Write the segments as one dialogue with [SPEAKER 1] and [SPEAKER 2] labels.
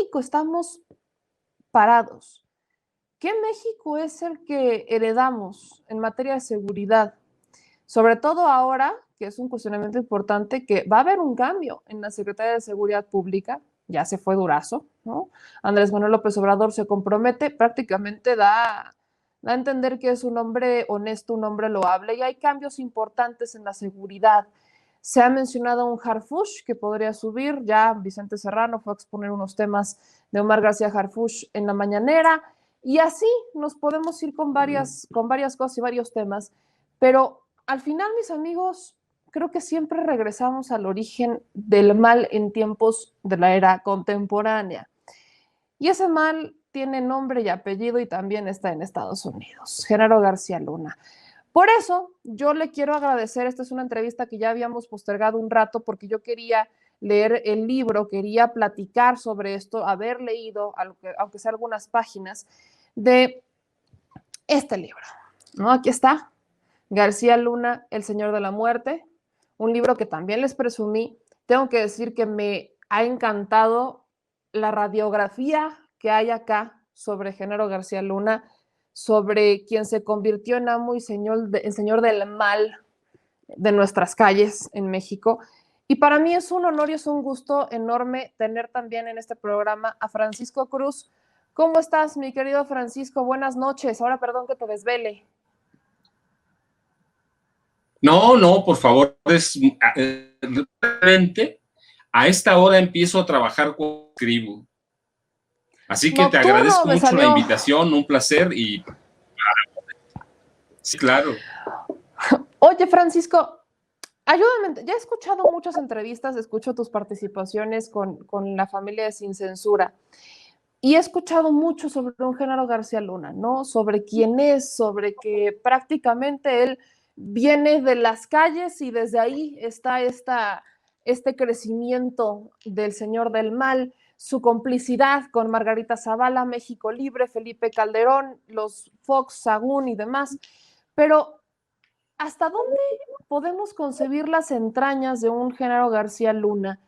[SPEAKER 1] México estamos parados? ¿Qué México es el que heredamos en materia de seguridad? Sobre todo ahora, que es un cuestionamiento importante, que va a haber un cambio en la Secretaría de Seguridad Pública, ya se fue Durazo, ¿no? Andrés Manuel López Obrador se compromete, prácticamente da a entender que es un hombre honesto, un hombre loable, y hay cambios importantes en la seguridad. Se ha mencionado un Harfuch que podría subir, ya Vicente Serrano fue a exponer unos temas de Omar García Harfuch en la mañanera, y así nos podemos ir con varias cosas y varios temas, pero al final, mis amigos, creo que siempre regresamos al origen del mal en tiempos de la era contemporánea. Y ese mal tiene nombre y apellido y también está en Estados Unidos. Genaro García Luna. Por eso, yo le quiero agradecer, esta es una entrevista que ya habíamos postergado un rato porque yo quería leer el libro, quería platicar sobre esto, haber leído, aunque sea algunas páginas, de este libro, ¿no? Aquí está, García Luna, El Señor de la Muerte, un libro que también les presumí. Tengo que decir que me ha encantado la radiografía que hay acá sobre Genaro García Luna, sobre quien se convirtió en amo y señor del mal de nuestras calles en México. Y para mí es un honor y es un gusto enorme tener también en este programa a Francisco Cruz. ¿Cómo estás, mi querido Francisco? Buenas noches. Ahora, perdón que te desvele.
[SPEAKER 2] No, por favor, realmente a esta hora empiezo a trabajar cuando escribo. Así que te
[SPEAKER 1] Nocturno
[SPEAKER 2] agradezco
[SPEAKER 1] me
[SPEAKER 2] mucho la
[SPEAKER 1] salió.
[SPEAKER 2] invitación, un placer y sí, claro.
[SPEAKER 1] Oye, Francisco, ayúdame. Ya he escuchado muchas entrevistas, escucho tus participaciones con la familia de Sin Censura y he escuchado mucho sobre un Genaro García Luna, ¿no? Sobre quién es, sobre que prácticamente él viene de las calles y desde ahí está este crecimiento del señor del mal, su complicidad con Margarita Zavala, México Libre, Felipe Calderón, los Fox, Sagún y demás. Pero, ¿hasta dónde podemos concebir las entrañas de un Genaro García Luna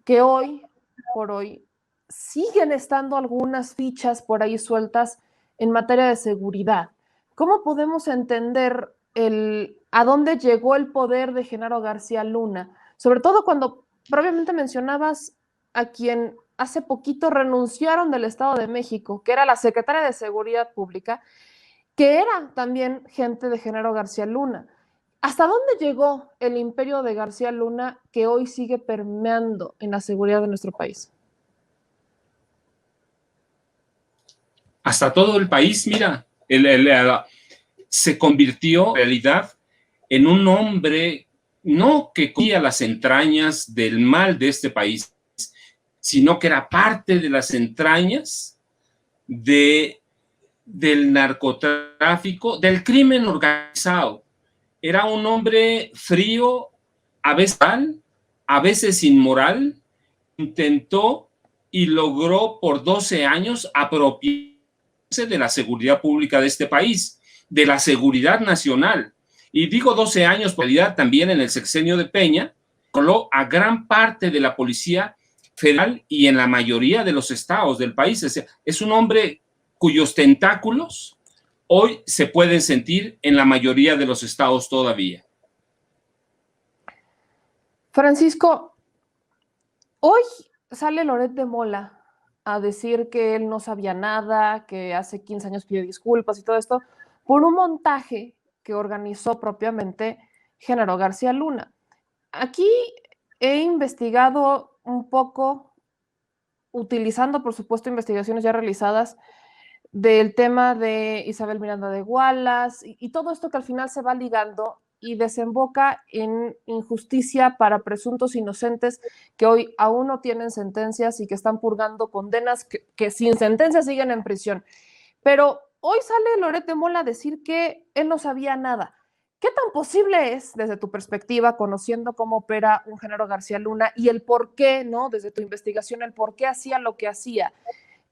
[SPEAKER 1] que hoy por hoy siguen estando algunas fichas por ahí sueltas en materia de seguridad? ¿Cómo podemos entender a dónde llegó el poder de Genaro García Luna? Sobre todo cuando previamente mencionabas a quien hace poquito renunciaron del Estado de México, que era la secretaria de Seguridad Pública, que era también gente de Genaro García Luna. ¿Hasta dónde llegó el imperio de García Luna que hoy sigue permeando en la seguridad de nuestro país?
[SPEAKER 2] Hasta todo el país, mira, se convirtió en realidad en un hombre no que cogía las entrañas del mal de este país, sino que era parte de las entrañas del narcotráfico, del crimen organizado. Era un hombre frío, a veces inmoral, intentó y logró por 12 años apropiarse de la seguridad pública de este país, de la seguridad nacional. Y digo 12 años, por realidad también en el sexenio de Peña, controló a gran parte de la policía federal y en la mayoría de los estados del país. Es un hombre cuyos tentáculos hoy se pueden sentir en la mayoría de los estados todavía.
[SPEAKER 1] Francisco, hoy sale Loret de Mola a decir que él no sabía nada, que hace 15 años pidió disculpas y todo esto, por un montaje que organizó propiamente Genaro García Luna. Aquí he investigado un poco, utilizando, por supuesto, investigaciones ya realizadas del tema de Isabel Miranda de Wallace y todo esto que al final se va ligando y desemboca en injusticia para presuntos inocentes que hoy aún no tienen sentencias y que están purgando condenas que sin sentencia siguen en prisión. Pero hoy sale Loret de Mola a decir que él no sabía nada. ¿Qué tan posible es, desde tu perspectiva, conociendo cómo opera un Genaro García Luna y el por qué, ¿no? Desde tu investigación, el por qué hacía lo que hacía?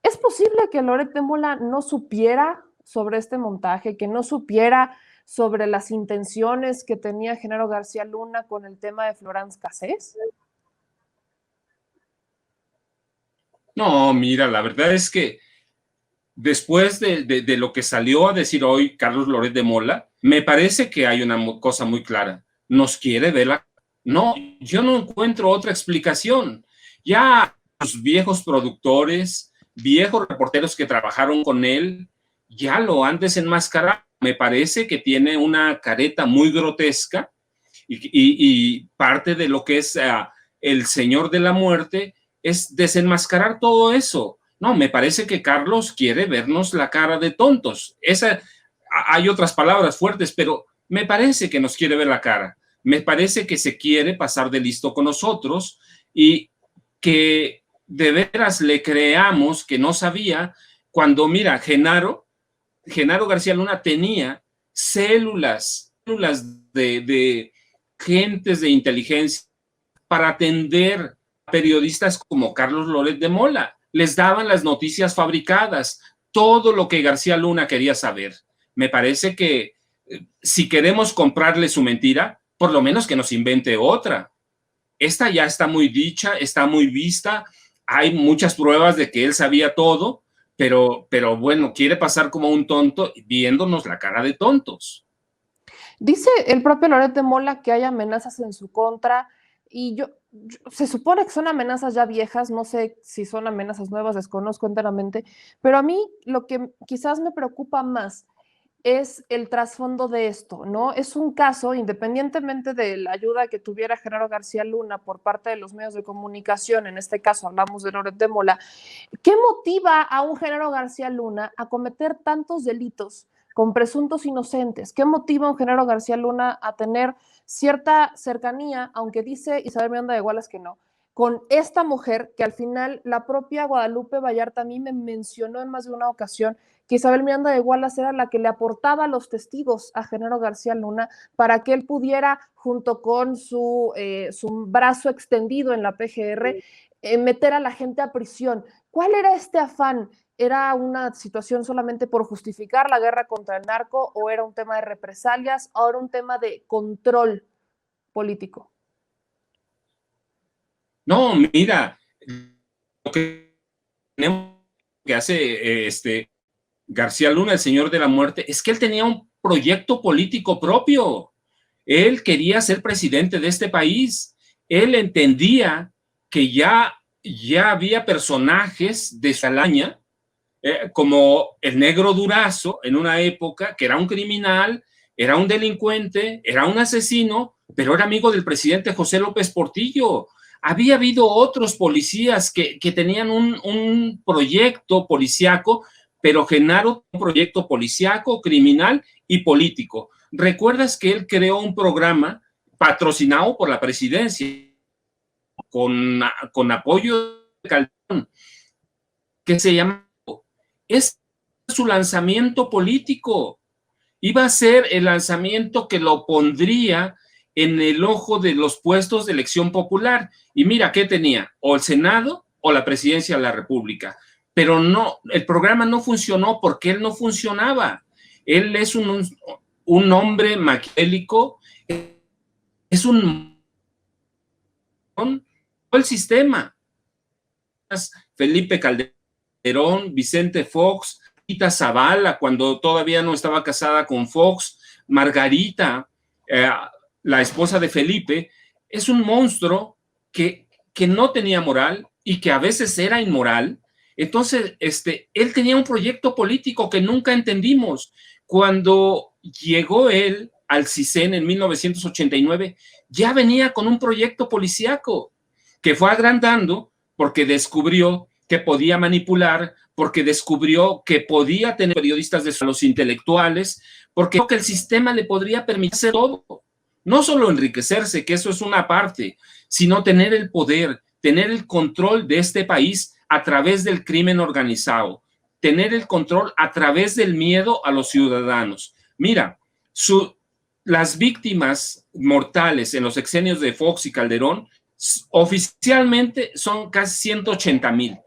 [SPEAKER 1] ¿Es posible que Loret de Mola no supiera sobre este montaje, que no supiera sobre las intenciones que tenía Genaro García Luna con el tema de Florence Cassés?
[SPEAKER 2] No, mira, la verdad es que después de lo que salió a decir hoy Carlos Loret de Mola, me parece que hay una cosa muy clara. Nos quiere ver la... No, yo no encuentro otra explicación. Ya los viejos productores, viejos reporteros que trabajaron con él, ya lo han desenmascarado. Me parece que tiene una careta muy grotesca y parte de lo que es el Señor de la Muerte es desenmascarar todo eso. No, me parece que Carlos quiere vernos la cara de tontos. Hay otras palabras fuertes, pero me parece que nos quiere ver la cara. Me parece que se quiere pasar de listo con nosotros y que de veras le creamos que no sabía cuando, mira, Genaro García Luna tenía células de gentes de inteligencia para atender a periodistas como Carlos Loret de Mola. Les daban las noticias fabricadas, todo lo que García Luna quería saber. Me parece que si queremos comprarle su mentira, por lo menos que nos invente otra. Esta ya está muy dicha, está muy vista, hay muchas pruebas de que él sabía todo, pero bueno, quiere pasar como un tonto viéndonos la cara de tontos.
[SPEAKER 1] Dice el propio Loret de Mola que hay amenazas en su contra y se supone que son amenazas ya viejas, no sé si son amenazas nuevas, desconozco enteramente, pero a mí lo que quizás me preocupa más es el trasfondo de esto, ¿no? Es un caso, independientemente de la ayuda que tuviera Genaro García Luna por parte de los medios de comunicación, en este caso hablamos de Loret de Mola, ¿qué motiva a un Genaro García Luna a cometer tantos delitos con presuntos inocentes? ¿Qué motiva a un Genaro García Luna a tener cierta cercanía, aunque dice Isabel Miranda de Wallace que no, con esta mujer que al final la propia Guadalupe Vallarta a mí me mencionó en más de una ocasión que Isabel Miranda de Wallace era la que le aportaba los testigos a Genaro García Luna para que él pudiera, junto con su brazo extendido en la PGR, meter a la gente a prisión. ¿Cuál era este afán? ¿Era una situación solamente por justificar la guerra contra el narco o era un tema de represalias o era un tema de control político?
[SPEAKER 2] No, mira, lo que tenemos que hace García Luna, el Señor de la Muerte, es que él tenía un proyecto político propio. Él quería ser presidente de este país. Él entendía que ya había personajes de Salaña, como el Negro Durazo, en una época que era un criminal, era un delincuente, era un asesino, pero era amigo del presidente José López Portillo. Había habido otros policías que tenían un proyecto policíaco, pero Genaro un proyecto policíaco, criminal y político. ¿Recuerdas que él creó un programa patrocinado por la presidencia con apoyo de Calderón que se llama es su lanzamiento político? Iba a ser el lanzamiento que lo pondría en el ojo de los puestos de elección popular. Y mira, ¿qué tenía? O el Senado o la presidencia de la República. Pero no, el programa no funcionó porque él no funcionaba. Él es un hombre maquiavélico, es el sistema. Felipe Calderón, Vicente Fox, Rita Zavala, cuando todavía no estaba casada con Fox, Margarita, la esposa de Felipe, es un monstruo que no tenía moral y que a veces era inmoral. Entonces, él tenía un proyecto político que nunca entendimos. Cuando llegó él al CISEN en 1989, ya venía con un proyecto policíaco que fue agrandando porque descubrió que podía manipular, porque descubrió que podía tener periodistas de los intelectuales, porque el sistema le podría permitir hacer todo. No solo enriquecerse, que eso es una parte, sino tener el poder, tener el control de este país a través del crimen organizado, tener el control a través del miedo a los ciudadanos. Mira, las víctimas mortales en los sexenios de Fox y Calderón oficialmente son casi 180,000,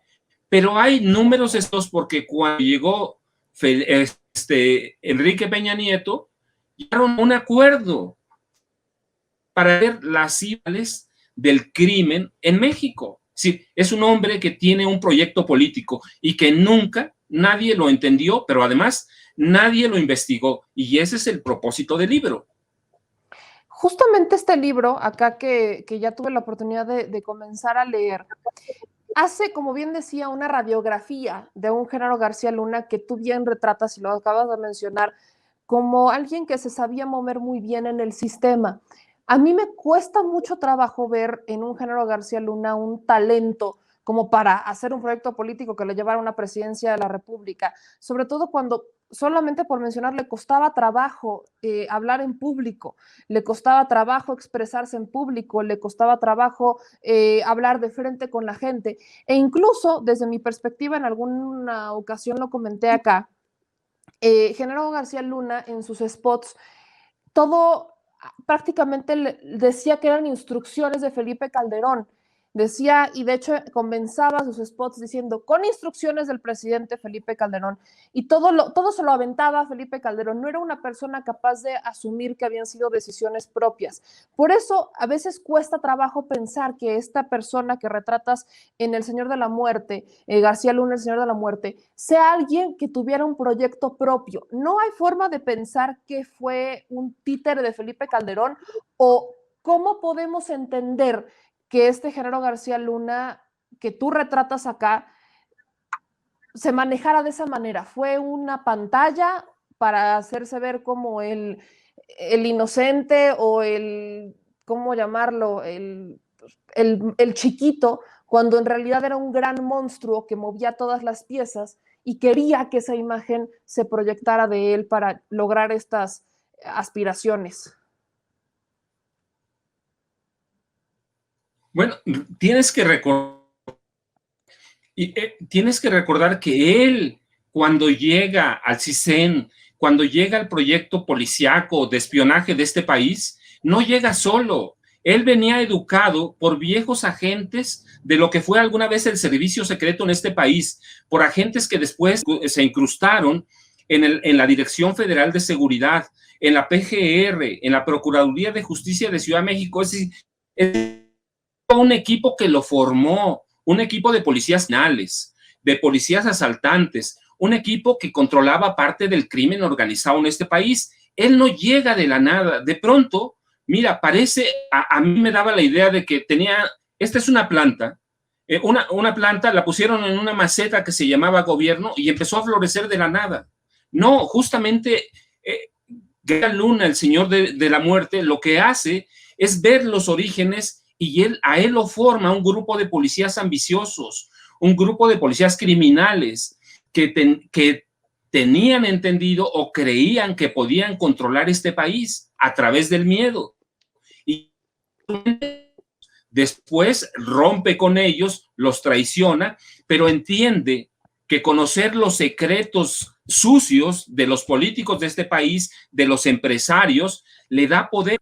[SPEAKER 2] pero hay números estos porque cuando llegó Enrique Peña Nieto, llegaron a un acuerdo para ver las cifras del crimen en México. Sí, es un hombre que tiene un proyecto político y que nunca nadie lo entendió, pero además nadie lo investigó. Y ese es el propósito del libro.
[SPEAKER 1] Justamente este libro, acá que ya tuve la oportunidad de comenzar a leer, hace, como bien decía, una radiografía de un Genaro García Luna que tú bien retratas y lo acabas de mencionar como alguien que se sabía mover muy bien en el sistema. A mí me cuesta mucho trabajo ver en un Genaro García Luna un talento como para hacer un proyecto político que le llevara a una presidencia de la República, sobre todo cuando solamente por mencionar le costaba trabajo hablar en público, le costaba trabajo expresarse en público, le costaba trabajo hablar de frente con la gente e incluso desde mi perspectiva en alguna ocasión lo comenté acá, Genaro García Luna en sus spots, todo prácticamente decía que eran instrucciones de Felipe Calderón. Decía, y de hecho comenzaba sus spots diciendo, con instrucciones del presidente Felipe Calderón, y todo se lo aventaba a Felipe Calderón. No era una persona capaz de asumir que habían sido decisiones propias. Por eso a veces cuesta trabajo pensar que esta persona que retratas en El Señor de la Muerte, García Luna, El Señor de la Muerte, sea alguien que tuviera un proyecto propio. No hay forma de pensar que fue un títere de Felipe Calderón o cómo podemos entender que este Genaro García Luna que tú retratas acá se manejara de esa manera. Fue una pantalla para hacerse ver como el inocente o el, ¿cómo llamarlo? El chiquito, cuando en realidad era un gran monstruo que movía todas las piezas y quería que esa imagen se proyectara de él para lograr estas aspiraciones.
[SPEAKER 2] Bueno, tienes que recordar, tienes que recordar que él, cuando llega al CISEN, cuando llega al proyecto policiaco de espionaje de este país, no llega solo. Él venía educado por viejos agentes de lo que fue alguna vez el servicio secreto en este país, por agentes que después se incrustaron en la Dirección Federal de Seguridad, en la PGR, en la Procuraduría de Justicia de Ciudad de México. Es un equipo que lo formó, un equipo de policías nacionales, de policías asaltantes, un equipo que controlaba parte del crimen organizado en este país. Él no llega de la nada. De pronto, mira, parece, a mí me daba la idea de que tenía, esta es una planta, una planta la pusieron en una maceta que se llamaba gobierno y empezó a florecer de la nada. No, justamente García Luna, el señor de la muerte, lo que hace es ver los orígenes y a él lo forma un grupo de policías ambiciosos, un grupo de policías criminales que tenían entendido o creían que podían controlar este país a través del miedo. Y después rompe con ellos, los traiciona, pero entiende que conocer los secretos sucios de los políticos de este país, de los empresarios, le da poder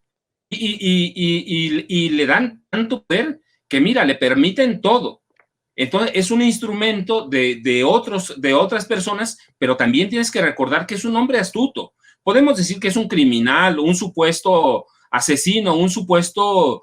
[SPEAKER 2] y le dan tanto poder que, mira, le permiten todo. Entonces, es un instrumento de otras personas, pero también tienes que recordar que es un hombre astuto. Podemos decir que es un criminal, un supuesto asesino, un supuesto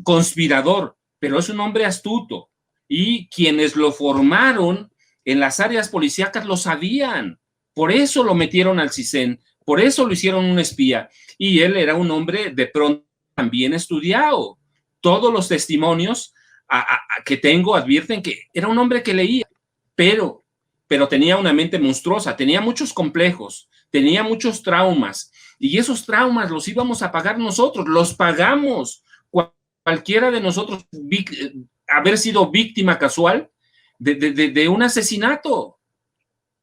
[SPEAKER 2] conspirador, pero es un hombre astuto. Y quienes lo formaron en las áreas policíacas lo sabían. Por eso lo metieron al CISEN, por eso lo hicieron un espía. Y él era un hombre de pronto también estudiado. Todos los testimonios que tengo advierten que era un hombre que leía, pero tenía una mente monstruosa, tenía muchos complejos, tenía muchos traumas, y esos traumas los íbamos a pagar nosotros, los pagamos. Cualquiera de nosotros haber sido víctima casual de un asesinato.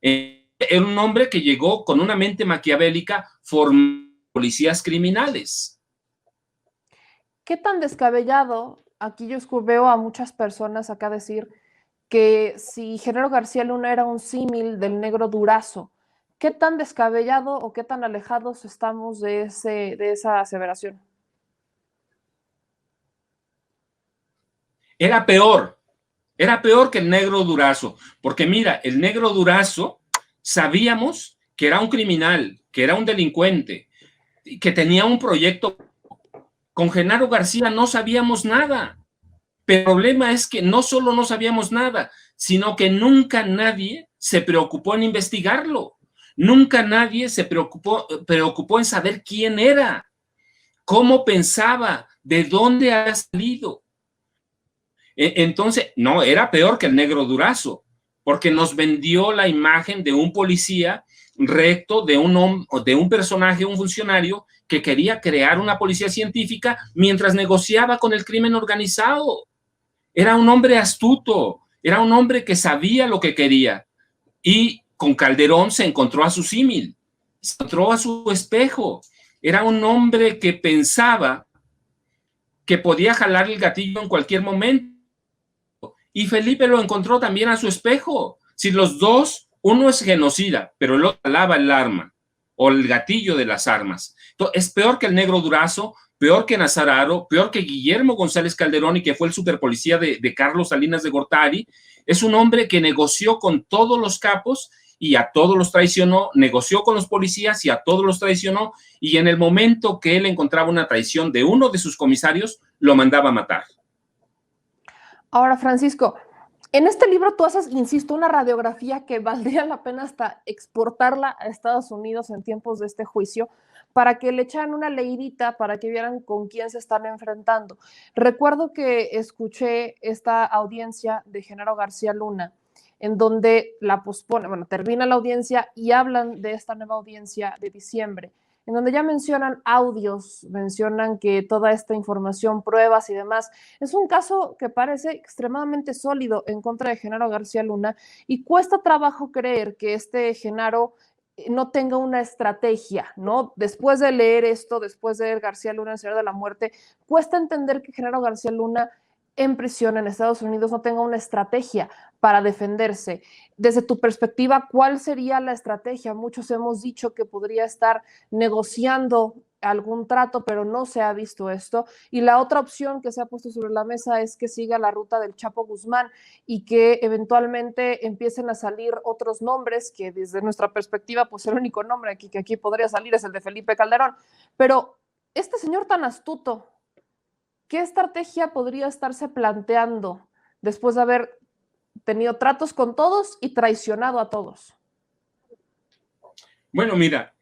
[SPEAKER 2] Era un hombre que llegó con una mente maquiavélica formando policías criminales.
[SPEAKER 1] ¿Qué tan descabellado? Aquí yo veo a muchas personas acá decir que si Genaro García Luna era un símil del negro Durazo, ¿qué tan descabellado o qué tan alejados estamos de esa aseveración?
[SPEAKER 2] Era peor que el negro Durazo, porque mira, el negro Durazo sabíamos que era un criminal, que era un delincuente, que tenía un proyecto. Con Genaro García no sabíamos nada. Pero el problema es que no solo no sabíamos nada, sino que nunca nadie se preocupó en investigarlo. Nunca nadie se preocupó en saber quién era, cómo pensaba, de dónde ha salido. Entonces, no, era peor que el negro Durazo, porque nos vendió la imagen de un policía recto, de un personaje, un funcionario que quería crear una policía científica mientras negociaba con el crimen organizado. Era un hombre astuto, era un hombre que sabía lo que quería. Y con Calderón se encontró a su símil, se encontró a su espejo. Era un hombre que pensaba que podía jalar el gatillo en cualquier momento. Y Felipe lo encontró también a su espejo. Si los dos, uno es genocida, pero el otro alaba el arma o el gatillo de las armas. Entonces, es peor que el negro Durazo, peor que Nazararo, peor que Guillermo González Calderón y que fue el superpolicía de Carlos Salinas de Gortari. Es un hombre que negoció con todos los capos y a todos los traicionó, negoció con los policías y a todos los traicionó, y en el momento que él encontraba una traición de uno de sus comisarios, lo mandaba a matar.
[SPEAKER 1] Ahora, Francisco, en este libro tú haces, insisto, una radiografía que valdría la pena hasta exportarla a Estados Unidos en tiempos de este juicio, para que le echaran una leidita, para que vieran con quién se están enfrentando. Recuerdo que escuché esta audiencia de Genaro García Luna, en donde la pospone, bueno, termina la audiencia y hablan de esta nueva audiencia de diciembre, en donde ya mencionan audios, mencionan que toda esta información, pruebas y demás, es un caso que parece extremadamente sólido en contra de Genaro García Luna, y cuesta trabajo creer que este Genaro no tenga una estrategia, ¿no? Después de leer esto, después de leer García Luna, El Señor de la Muerte, cuesta entender que Genaro García Luna en prisión en Estados Unidos no tenga una estrategia para defenderse. Desde tu perspectiva, ¿cuál sería la estrategia? Muchos hemos dicho que podría estar negociando algún trato, pero no se ha visto esto. Y la otra opción que se ha puesto sobre la mesa es que siga la ruta del Chapo Guzmán y que eventualmente empiecen a salir otros nombres que desde nuestra perspectiva, pues el único nombre que aquí podría salir es el de Felipe Calderón. Pero este señor tan astuto, ¿qué estrategia podría estarse planteando después de haber tenido tratos con todos y traicionado a todos?
[SPEAKER 2] Bueno, mira,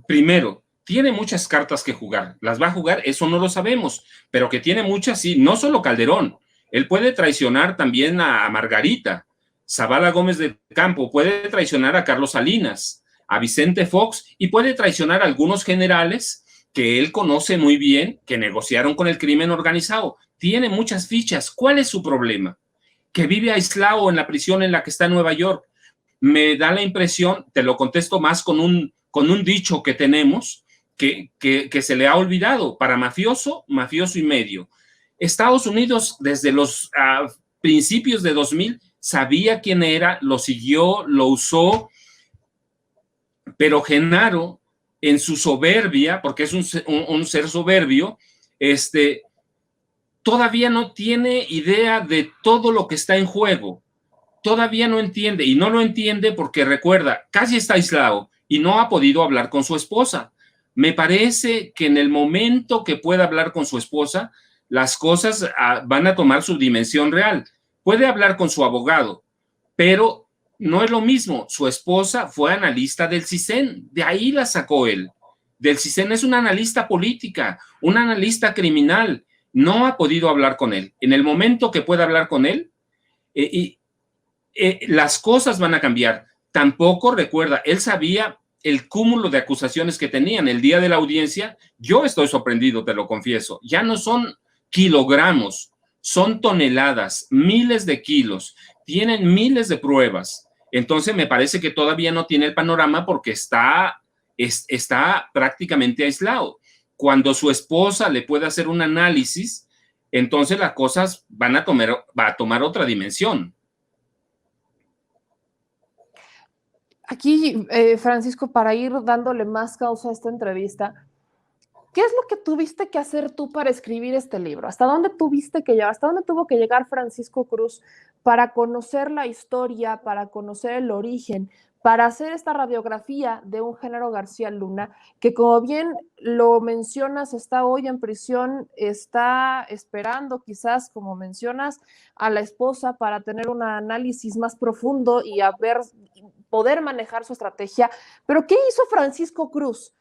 [SPEAKER 2] primero, tiene muchas cartas que jugar. ¿Las va a jugar? Eso no lo sabemos, pero que tiene muchas, sí. No solo Calderón, él puede traicionar también a Margarita. Zavala Gómez del Campo puede traicionar a Carlos Salinas, a Vicente Fox, y puede traicionar a algunos generales que él conoce muy bien, que negociaron con el crimen organizado. Tiene muchas fichas. ¿Cuál es su problema? Que vive aislado en la prisión en la que está en Nueva York. Me da la impresión, te lo contesto más con un dicho que tenemos, que se le ha olvidado: para mafioso, mafioso y medio. Estados Unidos, desde los principios de 2000, sabía quién era, lo siguió, lo usó, pero Genaro, en su soberbia, porque es un ser soberbio, todavía no tiene idea de todo lo que está en juego. Todavía no entiende, y no lo entiende porque, recuerda, casi está aislado y no ha podido hablar con su esposa. Me parece que en el momento que pueda hablar con su esposa, las cosas van a tomar su dimensión real. Puede hablar con su abogado, pero no es lo mismo. Su esposa fue analista del CISEN, de ahí la sacó él. Del CISEN, es una analista política, una analista criminal. No ha podido hablar con él. En el momento que pueda hablar con él, las cosas van a cambiar. Tampoco, recuerda, él sabía el cúmulo de acusaciones que tenían. El día de la audiencia, yo estoy sorprendido, te lo confieso. Ya no son kilogramos, son toneladas, miles de kilos. Tienen miles de pruebas. Entonces me parece que todavía no tiene el panorama porque está prácticamente aislado. Cuando su esposa le puede hacer un análisis, entonces las cosas va a tomar otra dimensión.
[SPEAKER 1] Aquí, Francisco, para ir dándole más causa a esta entrevista, ¿Qué es lo que tuviste que hacer tú para escribir este libro? ¿Hasta dónde tuviste que llegar? ¿Hasta dónde tuvo que llegar Francisco Cruz para conocer la historia, para conocer el origen, para hacer esta radiografía de un Genaro García Luna, que como bien lo mencionas, está hoy en prisión, está esperando quizás, como mencionas, a la esposa para tener un análisis más profundo y poder manejar su estrategia? Pero ¿qué hizo Francisco Cruz?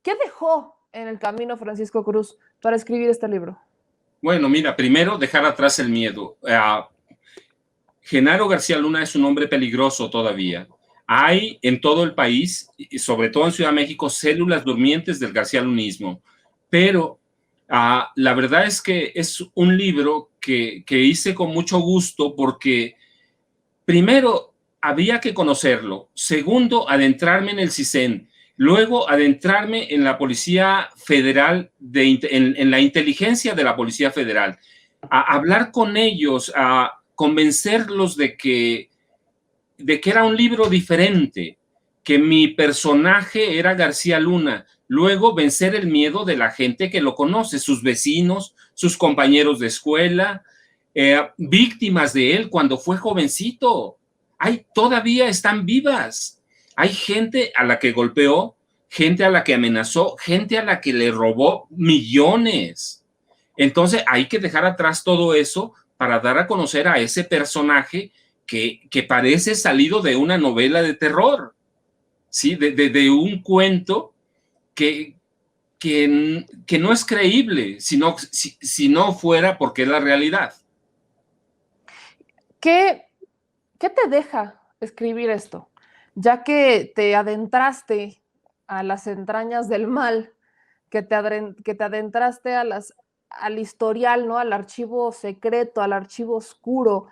[SPEAKER 1] ¿Qué dejó en el camino Francisco Cruz para escribir este libro?
[SPEAKER 2] Bueno, mira, primero dejar atrás el miedo. Genaro García Luna es un hombre peligroso todavía. Hay en todo el país, y sobre todo en Ciudad de México, células durmientes del garcialunismo, pero la verdad es que es un libro que hice con mucho gusto porque, primero, había que conocerlo. Segundo, adentrarme en el CISEN. Luego, adentrarme en la Policía Federal, en la inteligencia de la Policía Federal. Hablar con ellos, a convencerlos de que era un libro diferente, que mi personaje era García Luna. Luego, vencer el miedo de la gente que lo conoce, sus vecinos, sus compañeros de escuela, víctimas de él cuando fue jovencito. Todavía están vivas. Hay gente a la que golpeó, gente a la que amenazó, gente a la que le robó millones. Entonces hay que dejar atrás todo eso para dar a conocer a ese personaje que parece salido de una novela de terror, ¿sí? de un cuento que no es creíble si no fuera porque es la realidad.
[SPEAKER 1] ¿Qué te deja escribir esto? Ya que te adentraste a las entrañas del mal, que te adentraste al historial, ¿no? Al archivo secreto, al archivo oscuro.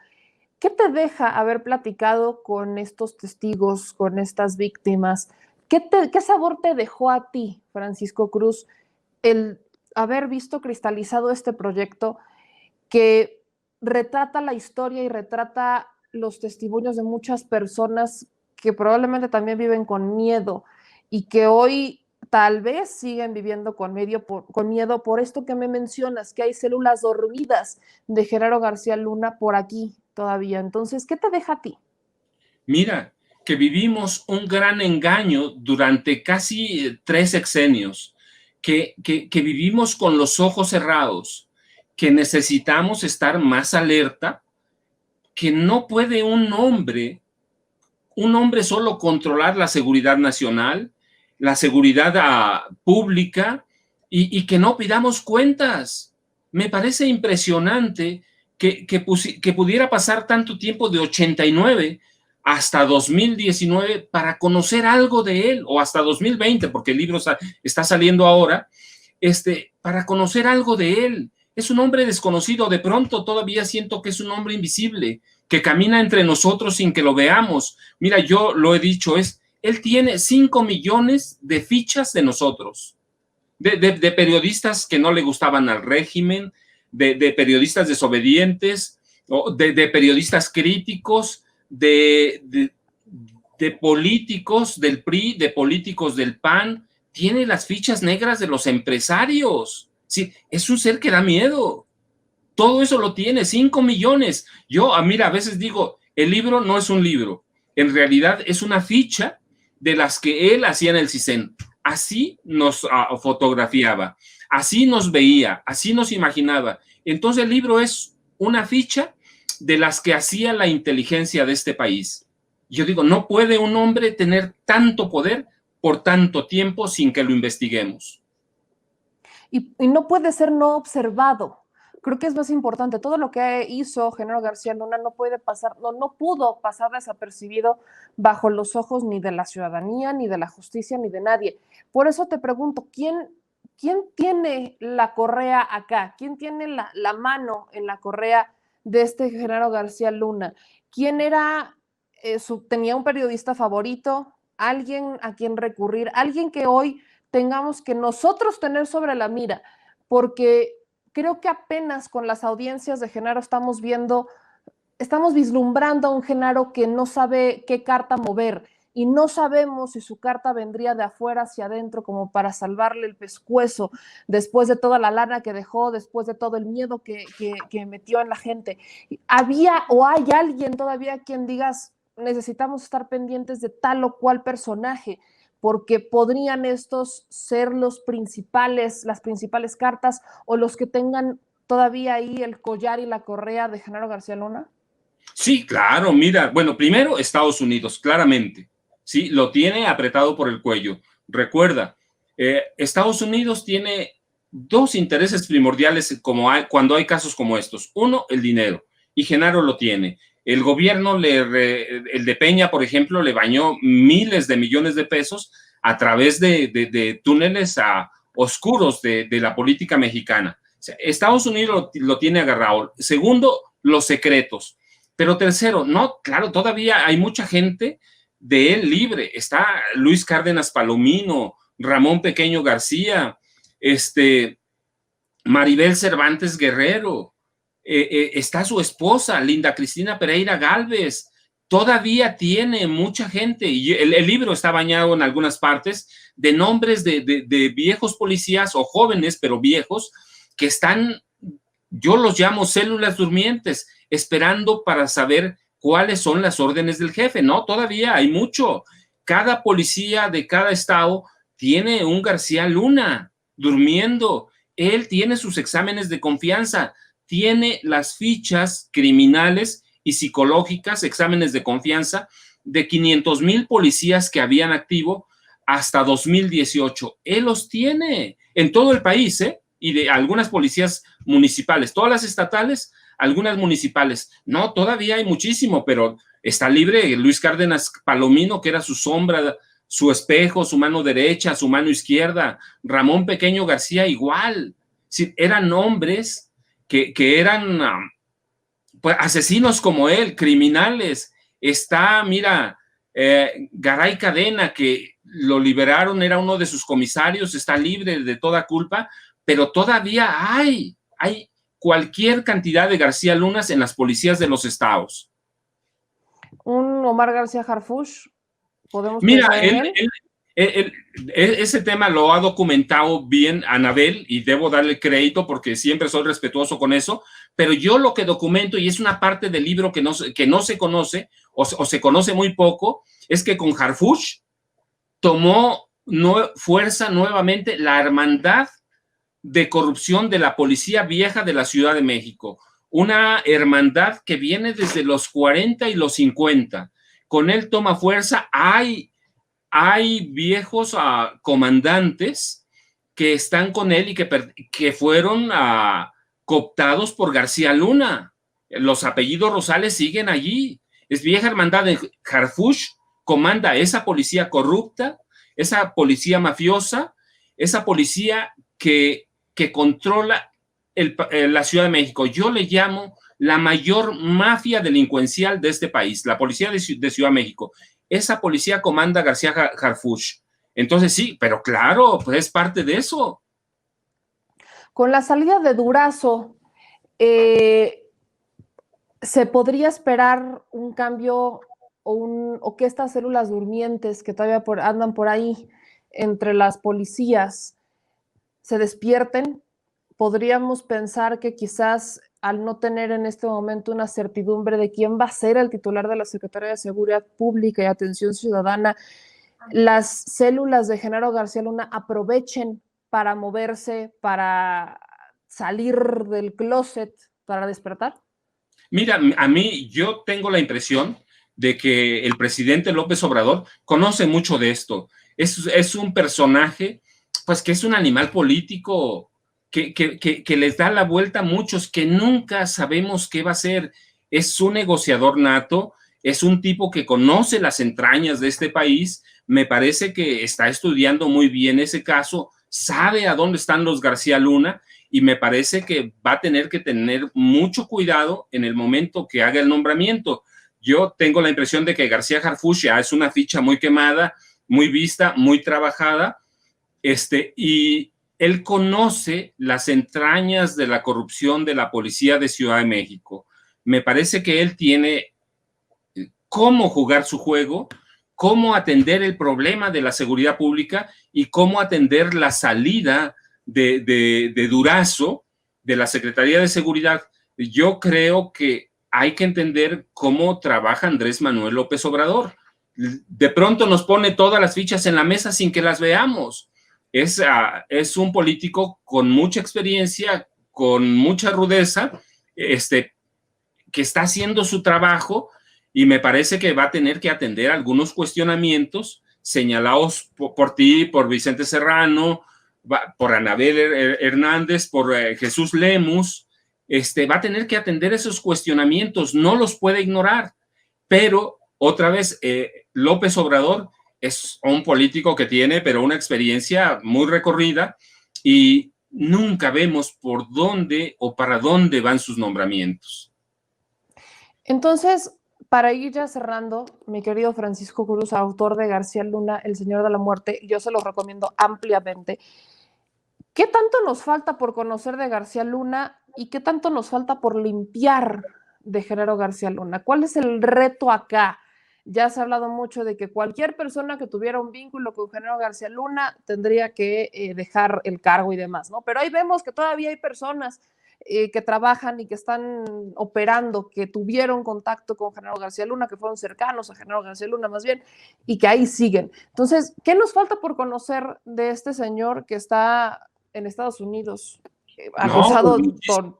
[SPEAKER 1] ¿Qué te deja haber platicado con estos testigos, con estas víctimas? ¿Qué sabor te dejó a ti, Francisco Cruz, el haber visto cristalizado este proyecto que retrata la historia y retrata los testimonios de muchas personas que probablemente también viven con miedo y que hoy tal vez siguen viviendo con miedo por esto que me mencionas, que hay células dormidas de Genaro García Luna por aquí todavía? Entonces, ¿qué te deja a ti?
[SPEAKER 2] Mira, que vivimos un gran engaño durante casi 3 sexenios, que vivimos con los ojos cerrados, que necesitamos estar más alerta, que no puede un hombre solo controlar la seguridad nacional, la seguridad pública, y que no pidamos cuentas. Me parece impresionante que pudiera pasar tanto tiempo de 89 hasta 2019 para conocer algo de él, o hasta 2020, porque el libro está saliendo ahora, para conocer algo de él. Es un hombre desconocido, de pronto todavía siento que es un hombre invisible, que camina entre nosotros sin que lo veamos. Mira, yo lo he dicho, él tiene 5 millones de fichas de nosotros, de periodistas que no le gustaban al régimen, de periodistas desobedientes, de periodistas críticos, de políticos del PRI, de políticos del PAN. Tiene las fichas negras de los empresarios. Sí, es un ser que da miedo. Todo eso lo tiene, 5 millones. Mira, a veces digo, el libro no es un libro. En realidad es una ficha de las que él hacía en el CISEN. Así nos fotografiaba, así nos veía, así nos imaginaba. Entonces el libro es una ficha de las que hacía la inteligencia de este país. Yo digo, no puede un hombre tener tanto poder por tanto tiempo sin que lo investiguemos.
[SPEAKER 1] Y no puede ser no observado. Creo que es más importante. Todo lo que hizo Genaro García Luna no pudo pasar desapercibido bajo los ojos ni de la ciudadanía, ni de la justicia, ni de nadie. Por eso te pregunto, ¿quién tiene la correa acá? ¿Quién tiene la mano en la correa de este Genaro García Luna? ¿Quién era, tenía un periodista favorito? ¿Alguien a quien recurrir? ¿Alguien que hoy tengamos que nosotros tener sobre la mira? Porque creo que apenas con las audiencias de Genaro estamos vislumbrando a un Genaro que no sabe qué carta mover, y no sabemos si su carta vendría de afuera hacia adentro como para salvarle el pescuezo después de toda la lana que dejó, después de todo el miedo que metió en la gente. ¿Había o hay alguien todavía quien digas, necesitamos estar pendientes de tal o cual personaje, porque podrían estos ser las principales cartas, o los que tengan todavía ahí el collar y la correa de Genaro García Luna?
[SPEAKER 2] Sí, claro, mira, bueno, primero Estados Unidos, claramente, sí, lo tiene apretado por el cuello. Recuerda, Estados Unidos tiene dos intereses primordiales cuando hay casos como estos. Uno, el dinero, y Genaro lo tiene. El gobierno, el de Peña, por ejemplo, le bañó miles de millones de pesos a través de túneles oscuros de la política mexicana. O sea, Estados Unidos lo tiene agarrado. Segundo, los secretos. Pero tercero, no, claro, todavía hay mucha gente de él libre. Está Luis Cárdenas Palomino, Ramón Pequeño García, Maribel Cervantes Guerrero, está su esposa, Linda Cristina Pereira Gálvez. Todavía tiene mucha gente, y el libro está bañado en algunas partes de nombres de viejos policías, o jóvenes, pero viejos, que están, yo los llamo células durmientes, esperando para saber cuáles son las órdenes del jefe. No, todavía hay mucho. Cada policía de cada estado tiene un García Luna durmiendo. Él tiene sus exámenes de confianza, tiene las fichas criminales y psicológicas, exámenes de confianza de 500,000 policías que habían activo hasta 2018. Él los tiene en todo el país, y de algunas policías municipales, todas las estatales, algunas municipales. No, todavía hay muchísimo, pero está libre Luis Cárdenas Palomino, que era su sombra, su espejo, su mano derecha, su mano izquierda. Ramón Pequeño García igual. Sí, eran hombres que eran pues, asesinos como él, criminales. Está, mira, Garay Cadena, que lo liberaron, era uno de sus comisarios, está libre de toda culpa, pero todavía hay cualquier cantidad de García Lunas en las policías de los estados.
[SPEAKER 1] ¿Un Omar García Harfuch? ¿Podemos
[SPEAKER 2] Mira,
[SPEAKER 1] pensar en él?
[SPEAKER 2] ese tema lo ha documentado bien Anabel, y debo darle crédito porque siempre soy respetuoso con eso, pero yo lo que documento, y es una parte del libro que no se conoce, o se conoce muy poco, es que con Harfuch tomó fuerza nuevamente la hermandad de corrupción de la policía vieja de la Ciudad de México, una hermandad que viene desde los 40 y los 50. Con él toma fuerza. Hay viejos comandantes que están con él y que fueron cooptados por García Luna. Los apellidos Rosales siguen allí. Es vieja hermandad. De Harfuch comanda esa policía corrupta, esa policía mafiosa, esa policía que controla la Ciudad de México. Yo le llamo la mayor mafia delincuencial de este país, la policía de Ciudad de México. Esa policía comanda García Harfuch. Entonces sí, pero claro, pues es parte de eso.
[SPEAKER 1] Con la salida de Durazo, ¿se podría esperar un cambio o que estas células durmientes que todavía andan por ahí entre las policías se despierten? ¿Podríamos pensar que quizás, al no tener en este momento una certidumbre de quién va a ser el titular de la Secretaría de Seguridad Pública y Atención Ciudadana, las células de Genaro García Luna aprovechen para moverse, para salir del closet, para despertar?
[SPEAKER 2] Mira, yo tengo la impresión de que el presidente López Obrador conoce mucho de esto. Es un personaje, pues, que es un animal político que les da la vuelta a muchos, que nunca sabemos qué va a hacer. Es un negociador nato, es un tipo que conoce las entrañas de este país. Me parece que está estudiando muy bien ese caso, sabe a dónde están los García Luna, y me parece que va a tener que tener mucho cuidado en el momento que haga el nombramiento. Yo tengo la impresión de que García Harfuch ya es una ficha muy quemada, muy vista, muy trabajada, y él conoce las entrañas de la corrupción de la policía de Ciudad de México. Me parece que él tiene cómo jugar su juego, cómo atender el problema de la seguridad pública y cómo atender la salida de Durazo, de la Secretaría de Seguridad. Yo creo que hay que entender cómo trabaja Andrés Manuel López Obrador. De pronto nos pone todas las fichas en la mesa sin que las veamos. Es un político con mucha experiencia, con mucha rudeza, que está haciendo su trabajo, y me parece que va a tener que atender algunos cuestionamientos señalados por ti, por Vicente Serrano, por Anabel Hernández, por Jesús Lemus. Va a tener que atender esos cuestionamientos, no los puede ignorar. Pero otra vez, López Obrador es un político que tiene, pero una experiencia muy recorrida, y nunca vemos por dónde o para dónde van sus nombramientos.
[SPEAKER 1] Entonces, para ir ya cerrando, mi querido Francisco Cruz, autor de García Luna, El Señor de la Muerte, yo se los recomiendo ampliamente. ¿Qué tanto nos falta por conocer de García Luna y qué tanto nos falta por limpiar de Genaro García Luna? ¿Cuál es el reto acá? Ya se ha hablado mucho de que cualquier persona que tuviera un vínculo con Genaro García Luna tendría que dejar el cargo y demás, ¿no? Pero ahí vemos que todavía hay personas que trabajan y que están operando, que tuvieron contacto con Genaro García Luna, que fueron cercanos a Genaro García Luna más bien, y que ahí siguen. Entonces, ¿qué nos falta por conocer de este señor que está en Estados Unidos acusado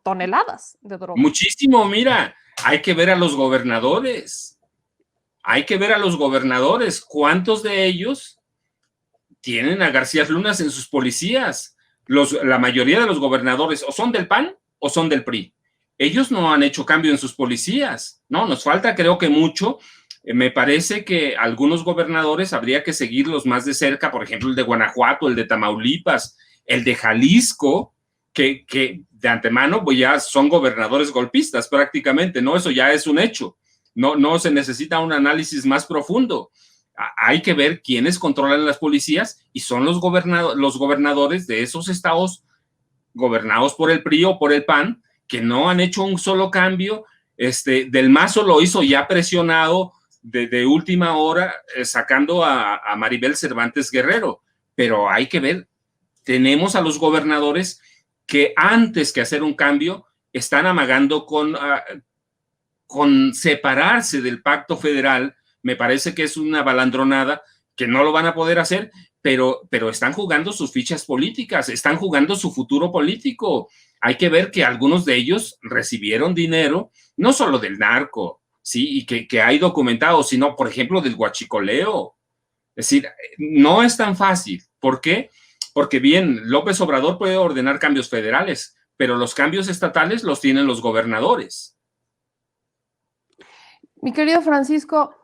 [SPEAKER 1] toneladas de droga?
[SPEAKER 2] Muchísimo, mira, hay que ver a los gobernadores. Hay que ver a los gobernadores. ¿Cuántos de ellos tienen a García Lunas en sus policías? La mayoría de los gobernadores o son del PAN o son del PRI. Ellos no han hecho cambio en sus policías. No, nos falta, creo que mucho. Me parece que algunos gobernadores habría que seguirlos más de cerca, por ejemplo, el de Guanajuato, el de Tamaulipas, el de Jalisco, que de antemano pues ya son gobernadores golpistas prácticamente, ¿no? Eso ya es un hecho. No se necesita un análisis más profundo. Hay que ver quiénes controlan las policías, y son los gobernadores de esos estados gobernados por el PRI o por el PAN, que no han hecho un solo cambio. Del Mazo lo hizo ya presionado de última hora, sacando a Maribel Cervantes Guerrero. Pero hay que ver, tenemos a los gobernadores que antes que hacer un cambio están amagando con separarse del pacto federal. Me parece que es una balandronada, que no lo van a poder hacer, pero están jugando sus fichas políticas, están jugando su futuro político. Hay que ver que algunos de ellos recibieron dinero, no solo del narco, ¿sí? Y que hay documentado, sino, por ejemplo, del huachicoleo. Es decir, no es tan fácil. ¿Por qué? Porque bien, López Obrador puede ordenar cambios federales, pero los cambios estatales los tienen los gobernadores.
[SPEAKER 1] Mi querido Francisco,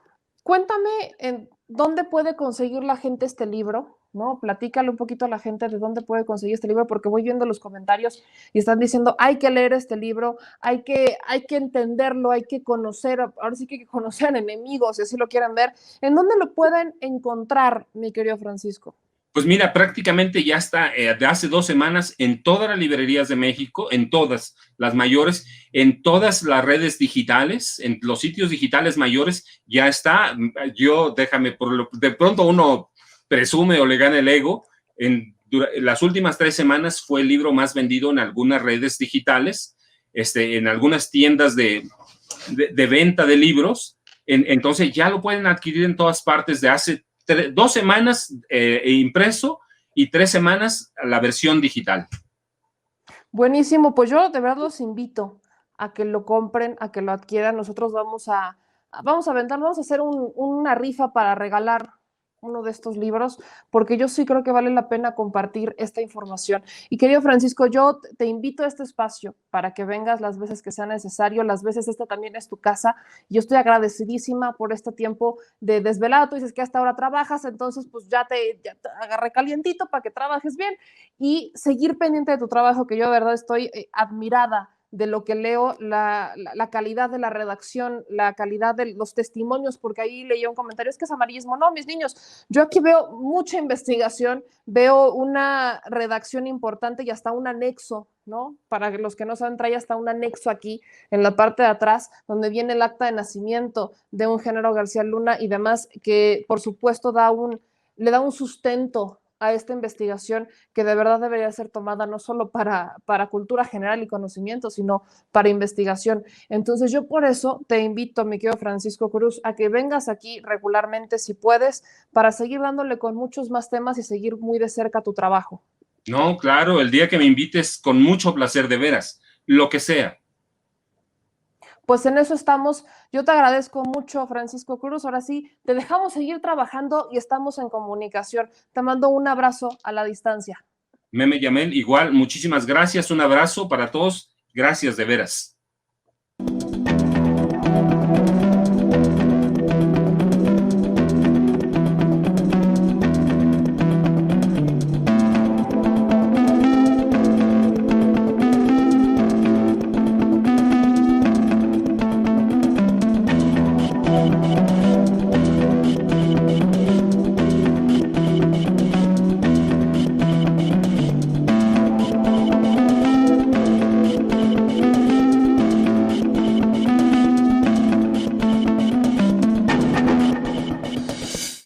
[SPEAKER 1] cuéntame en dónde puede conseguir la gente este libro, ¿no? Platícale un poquito a la gente de dónde puede conseguir este libro, porque voy viendo los comentarios y están diciendo, hay que leer este libro, hay que entenderlo, hay que conocer, ahora sí que hay que conocer enemigos, si así lo quieren ver. ¿En dónde lo pueden encontrar, mi querido Francisco?
[SPEAKER 2] Pues mira, prácticamente ya está de hace 2 semanas en todas las librerías de México, en todas las mayores, en todas las redes digitales, en los sitios digitales mayores, ya está. De pronto uno presume o le gana el ego. En las últimas 3 semanas fue el libro más vendido en algunas redes digitales, en algunas tiendas de venta de libros. Entonces ya lo pueden adquirir en todas partes de hace 2 semanas impreso y 3 semanas la versión digital.
[SPEAKER 1] Buenísimo, pues yo de verdad los invito a que lo compren, a que lo adquieran. Nosotros vamos a hacer una rifa para regalar uno de estos libros, porque yo sí creo que vale la pena compartir esta información. Y querido Francisco, yo te invito a este espacio para que vengas las veces que sea necesario, las veces esta también es tu casa. Yo estoy agradecidísima por este tiempo de desvelado. Tú dices que hasta ahora trabajas, entonces pues ya te agarré calientito para que trabajes bien y seguir pendiente de tu trabajo, que yo de verdad estoy admirada de lo que leo, la calidad de la redacción, la calidad de los testimonios, porque ahí leía un comentario, es que es amarillismo. No, mis niños, yo aquí veo mucha investigación, veo una redacción importante y hasta un anexo, ¿no? Para los que no saben, trae hasta un anexo aquí en la parte de atrás, donde viene el acta de nacimiento de un Genaro García Luna y demás, que por supuesto le da un sustento a esta investigación que de verdad debería ser tomada no solo para cultura general y conocimiento, sino para investigación. Entonces yo por eso te invito, mi querido Francisco Cruz, a que vengas aquí regularmente si puedes, para seguir dándole con muchos más temas y seguir muy de cerca tu trabajo.
[SPEAKER 2] No, claro, el día que me invites, con mucho placer, de veras, lo que sea.
[SPEAKER 1] Pues en eso estamos. Yo te agradezco mucho, Francisco Cruz. Ahora sí, te dejamos seguir trabajando y estamos en comunicación. Te mando un abrazo a la distancia.
[SPEAKER 2] Meme Yamel, igual, muchísimas gracias, un abrazo para todos, gracias de veras.